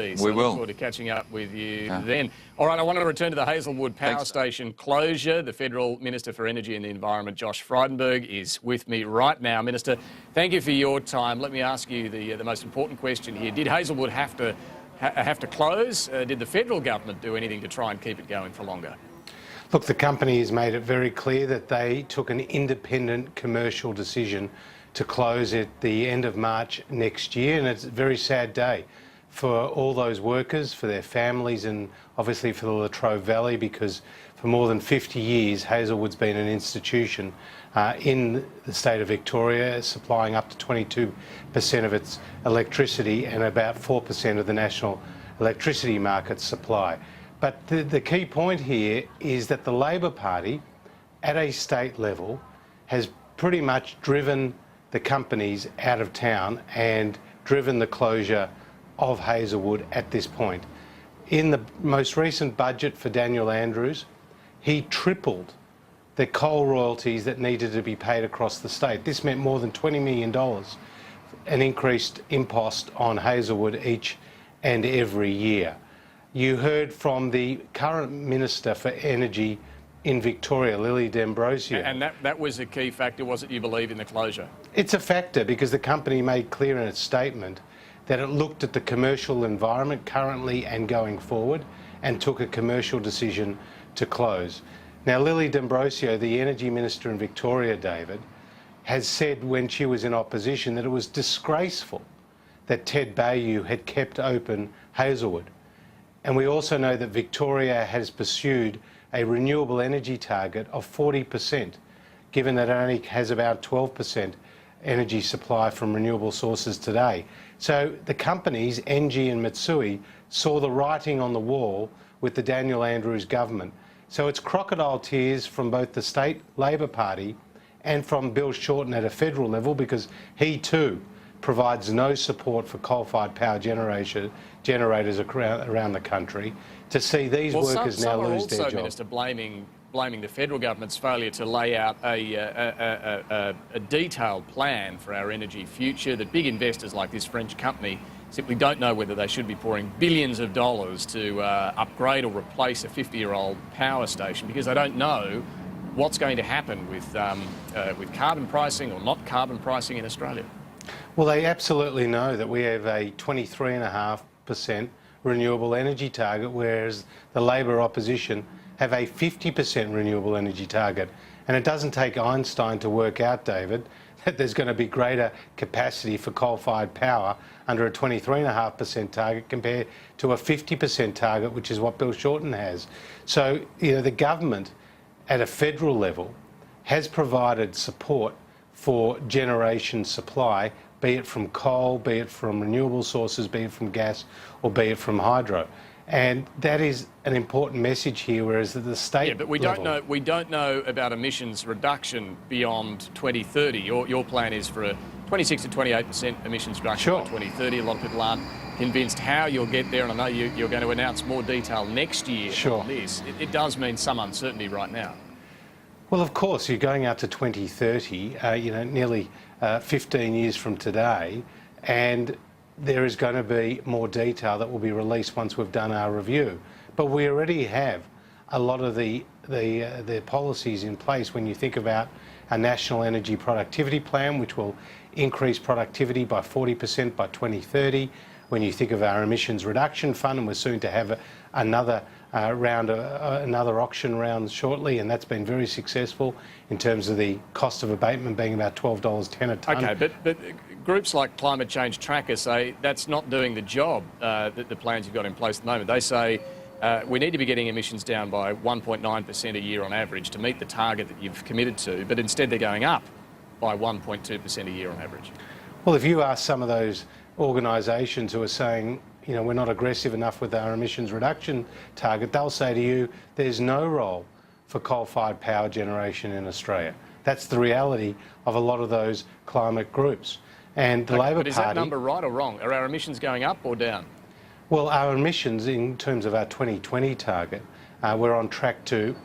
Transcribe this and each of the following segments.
We will. Look forward to catching up with you then. All right, I want to return to the Hazelwood Power Station closure. The Federal Minister for Energy and the Environment, Josh Frydenberg, is with me right now. Minister, thank you for your time. Let me ask you the most important question here. Did Hazelwood have to close? Did the federal government do anything to try and keep it going for longer? Look, the company has made it very clear that they took an independent commercial decision to close at the end of March next year, and it's a very sad day for all those workers, for their families, and obviously for the Latrobe Valley, because for more than 50 years Hazelwood's been an institution in the state of Victoria, supplying up to 22% of its electricity and about 4% of the national electricity market supply. But the key point here is that the Labor Party at a state level has pretty much driven the companies out of town and driven the closure of Hazelwood at this point. In the most recent budget for Daniel Andrews, he tripled the coal royalties that needed to be paid across the state. This meant more than $20 million, an increased impost on Hazelwood each and every year. You heard from the current Minister for Energy in Victoria, Lily D'Ambrosio. And that was a key factor, was it, you believe, in the closure? It's a factor because the company made clear in its statement that it looked at the commercial environment currently and going forward and took a commercial decision to close. Now, Lily D'Ambrosio, the Energy Minister in Victoria, David, has said when she was in opposition that it was disgraceful that Ted Baillieu had kept open Hazelwood. And we also know that Victoria has pursued a renewable energy target of 40%, given that it only has about 12% energy supply from renewable sources today. So the companies, ENGIE and Mitsui, saw the writing on the wall with the Daniel Andrews government. So it's crocodile tears from both the state Labor Party and from Bill Shorten at a federal level, because he too provides no support for coal-fired power generators around the country, to see these workers now lose their job. Some are also, Minister, blaming the federal government's failure to lay out a detailed plan for our energy future, that big investors like this French company simply don't know whether they should be pouring billions of dollars to upgrade or replace a 50-year-old power station, because they don't know what's going to happen with carbon pricing or not carbon pricing in Australia. Well, they absolutely know that we have a 23.5% renewable energy target, whereas the Labor opposition have a 50% renewable energy target. And it doesn't take Einstein to work out, David, that there's going to be greater capacity for coal-fired power under a 23.5% target compared to a 50% target, which is what Bill Shorten has. So, the government at a federal level has provided support for generation supply, be it from coal, be it from renewable sources, be it from gas, or be it from hydro. And that is an important message here, whereas at the state but we don't know about emissions reduction beyond 2030. Your plan is for a 26 to 28% emissions reduction by 2030. A lot of people aren't convinced how you'll get there, and I know you're going to announce more detail next year on this. It does mean some uncertainty right now. Well, of course, you're going out to 2030, nearly 15 years from today, and there is going to be more detail that will be released once we've done our review. But we already have a lot of the policies in place when you think about our National Energy Productivity Plan, which will increase productivity by 40% by 2030. When you think of our Emissions Reduction Fund, and we're soon to have another another auction round shortly, and that's been very successful in terms of the cost of abatement being about $12.10 a tonne. Okay, but groups like Climate Change Tracker say that's not doing the job, that the plans you've got in place at the moment. They say we need to be getting emissions down by 1.9% a year on average to meet the target that you've committed to, but instead they're going up by 1.2% a year on average. Well, if you ask some of those organisations who are saying, we're not aggressive enough with our emissions reduction target, they'll say to you, there's no role for coal-fired power generation in Australia. That's the reality of a lot of those climate groups. And the Labor Party... But is that number right or wrong? Are our emissions going up or down? Well, our emissions, in terms of our 2020 target, we're on track to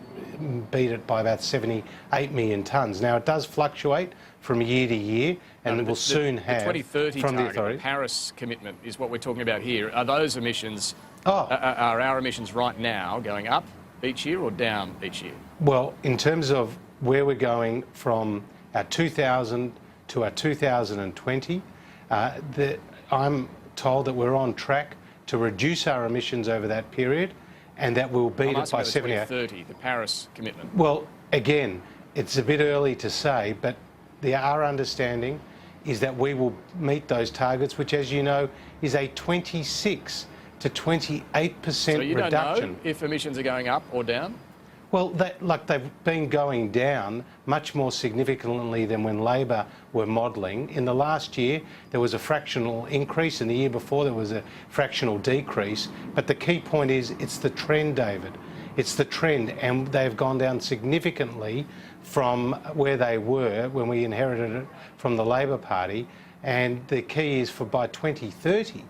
beat it by about 78 million tonnes. Now, it does fluctuate from year to year, and we'll soon have... The 2030 from target, the authority. the Paris commitment, is what we're talking about here. Are those emissions, Oh. are our emissions right now going up each year or down each year? Well, in terms of where we're going from our 2000 to our 2020, I'm told that we're on track to reduce our emissions over that period, and that we'll beat it by 78. 2030, the Paris commitment. Well, again, it's a bit early to say, but our understanding is that we will meet those targets, which, as you know, is a 26 to 28% So you reduction. don't know if emissions are going up or down? Well, they've been going down much more significantly than when Labor were modelling. In the last year, there was a fractional increase, and the year before there was a fractional decrease. But the key point is it's the trend, David. It's the trend, and they've gone down significantly from where they were when we inherited it from the Labor Party. And the key is by 2030,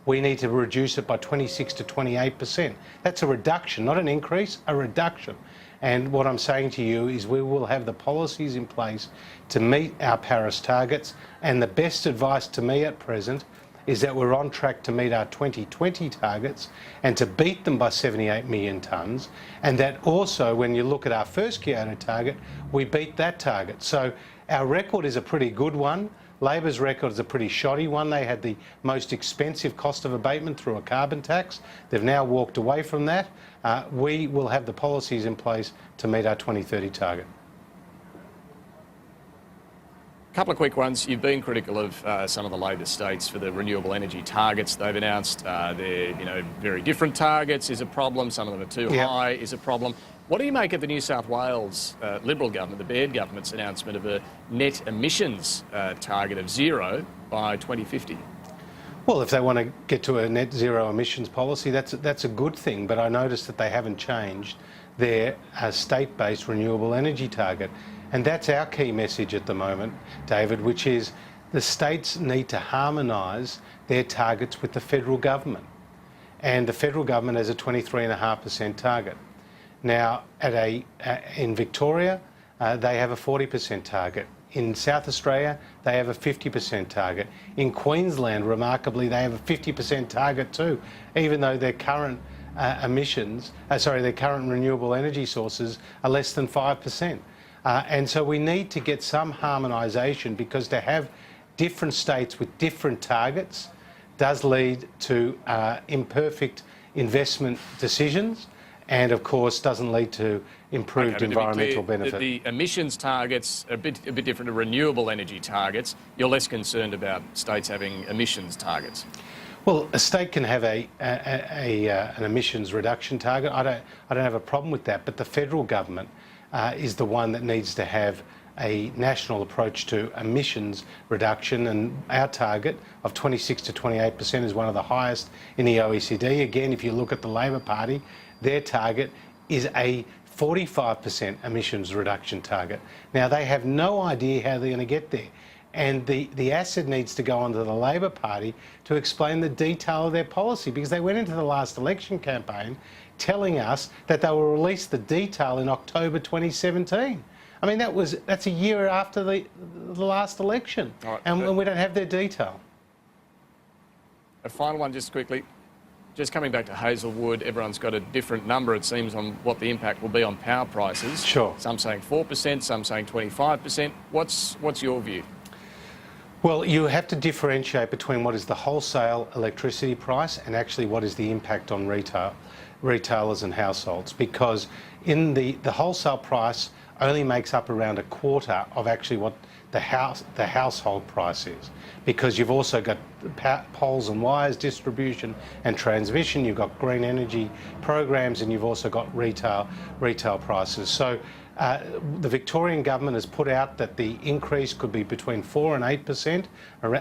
we need to reduce it by 26 to 28%. That's a reduction, not an increase, a reduction. And what I'm saying to you is we will have the policies in place to meet our Paris targets. And the best advice to me at present is that we're on track to meet our 2020 targets and to beat them by 78 million tonnes. And that also, when you look at our first Kyoto target, we beat that target. So our record is a pretty good one. Labor's record is a pretty shoddy one. They had the most expensive cost of abatement through a carbon tax. They've now walked away from that. We will have the policies in place to meet our 2030 target. A couple of quick ones. You've been critical of some of the Labor states for the renewable energy targets they've announced. They're, very different targets is a problem. Some of them are too high is a problem. What do you make of the New South Wales Liberal government, the Baird government's announcement of a net emissions target of 0 by 2050? Well, if they want to get to a net zero emissions policy, that's a good thing. But I noticed that they haven't changed their state-based renewable energy target. And that's our key message at the moment, David, which is the states need to harmonise their targets with the federal government. And the federal government has a 23.5% target. Now, in Victoria, they have a 40% target. In South Australia, they have a 50% target. In Queensland, remarkably, they have a 50% target too, even though their current their current renewable energy sources are less than 5%. And so we need to get some harmonisation, because to have different states with different targets does lead to imperfect investment decisions, and of course doesn't lead to improved environmental benefit. The emissions targets are a bit different to renewable energy targets. You're less concerned about states having emissions targets. Well, a state can have an emissions reduction target. I don't have a problem with that, but the federal government is the one that needs to have a national approach to emissions reduction, and our target of 26 to 28% is one of the highest in the OECD. Again, if you look at the Labor Party, their target is a 45% emissions reduction target. Now, they have no idea how they're going to get there. And the asset needs to go onto the Labor Party to explain the detail of their policy, because they went into the last election campaign telling us that they will release the detail in October 2017. I mean, that's a year after the last election, right, and we don't have their detail. A final one, just quickly. Just coming back to Hazelwood, everyone's got a different number, it seems, on what the impact will be on power prices. Sure. Some saying 4%, some saying 25%. What's your view? Well, you have to differentiate between what is the wholesale electricity price and actually what is the impact on retailers and households, because in the wholesale price only makes up around a quarter of actually what the household price is, because you've also got poles and wires distribution and transmission, you've got green energy programs, and you've also got retail prices. So the Victorian government has put out that the increase could be between 4 and 8%,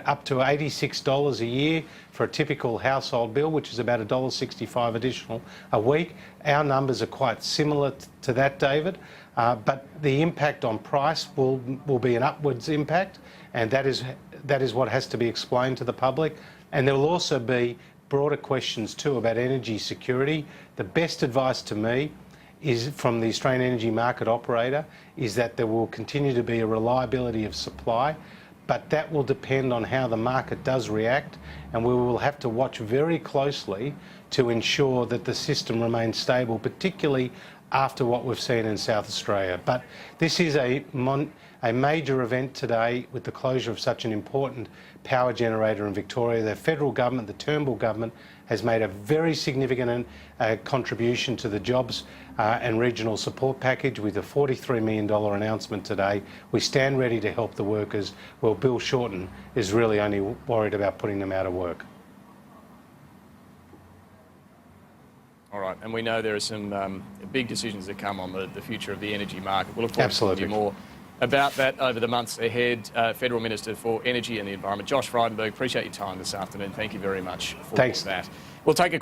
up to $86 a year for a typical household bill, which is about $1.65 additional a week. Our numbers are quite similar to that, David, but the impact on price will be an upwards impact, and that is what has to be explained to the public. And there will also be broader questions too about energy security. The best advice to me is from the Australian Energy Market Operator is that there will continue to be a reliability of supply, but that will depend on how the market does react, and we will have to watch very closely to ensure that the system remains stable, particularly after what we've seen in South Australia. But this is a major event today with the closure of such an important power generator in Victoria. The federal government, the Turnbull government, has made a very significant contribution to the jobs and regional support package with a $43 million announcement today. We stand ready to help the workers. Well, Bill Shorten is really only worried about putting them out of work. All right, and we know there are some big decisions that come on the future of the energy market. We'll look forward to talking more about that over the months ahead. Federal Minister for Energy and the Environment, Josh Frydenberg, appreciate your time this afternoon. Thank you very much for that. We'll take a